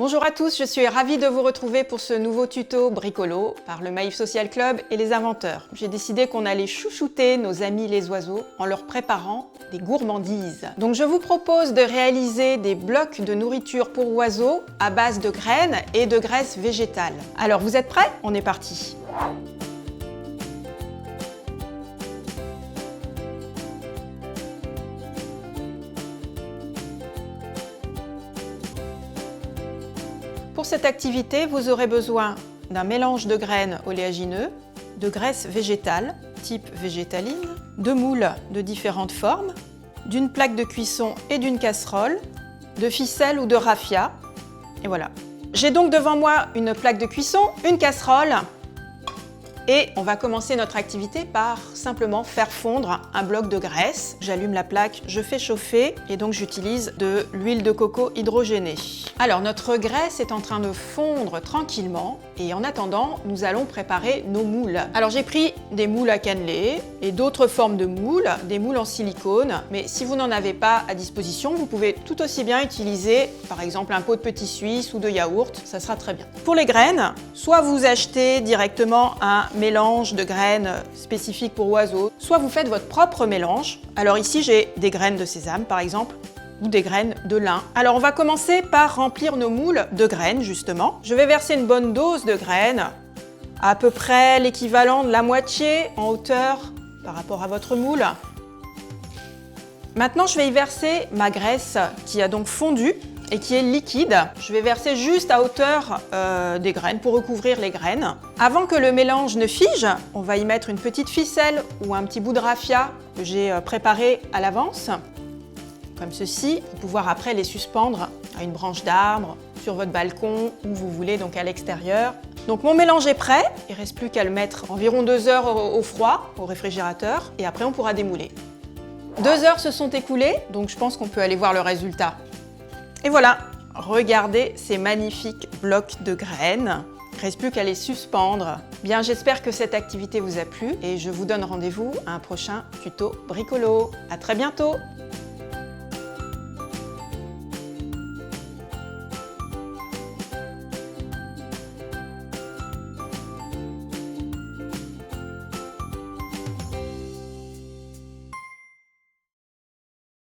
Bonjour à tous, je suis ravie de vous retrouver pour ce nouveau tuto bricolo par le Maïf Social Club et les inventeurs. J'ai décidé qu'on allait chouchouter nos amis les oiseaux en leur préparant des gourmandises. Donc je vous propose de réaliser des blocs de nourriture pour oiseaux à base de graines et de graisse végétale. Alors vous êtes prêts? On est parti! Pour cette activité, vous aurez besoin d'un mélange de graines oléagineux, de graisse végétale, type végétaline, de moules de différentes formes, d'une plaque de cuisson et d'une casserole, de ficelle ou de raffia, et voilà. J'ai donc devant moi une plaque de cuisson, une casserole, et on va commencer notre activité par simplement faire fondre un bloc de graisse. J'allume la plaque, je fais chauffer et donc j'utilise de l'huile de coco hydrogénée. Alors notre graisse est en train de fondre tranquillement et en attendant, nous allons préparer nos moules. Alors j'ai pris des moules à cannelé et d'autres formes de moules, des moules en silicone, mais si vous n'en avez pas à disposition, vous pouvez tout aussi bien utiliser par exemple un pot de petit suisse ou de yaourt, ça sera très bien. Pour les graines, soit vous achetez directement un mélange de graines spécifiques pour oiseaux, soit vous faites votre propre mélange. Alors ici j'ai des graines de sésame par exemple, ou des graines de lin. Alors on va commencer par remplir nos moules de graines justement. Je vais verser une bonne dose de graines, à peu près l'équivalent de la moitié en hauteur par rapport à votre moule. Maintenant je vais y verser ma graisse qui a donc fondu et qui est liquide. Je vais verser juste à hauteur des graines pour recouvrir les graines. Avant que le mélange ne fige, on va y mettre une petite ficelle ou un petit bout de raffia que j'ai préparé à l'avance, comme ceci, pour pouvoir après les suspendre à une branche d'arbre, sur votre balcon, où vous voulez, donc à l'extérieur. Donc mon mélange est prêt, il ne reste plus qu'à le mettre environ 2 heures au froid, au réfrigérateur, et après on pourra démouler. 2 heures se sont écoulées, donc je pense qu'on peut aller voir le résultat. Et voilà, regardez ces magnifiques blocs de graines. Il ne reste plus qu'à les suspendre. Bien, j'espère que cette activité vous a plu et je vous donne rendez-vous à un prochain tuto bricolo. À très bientôt!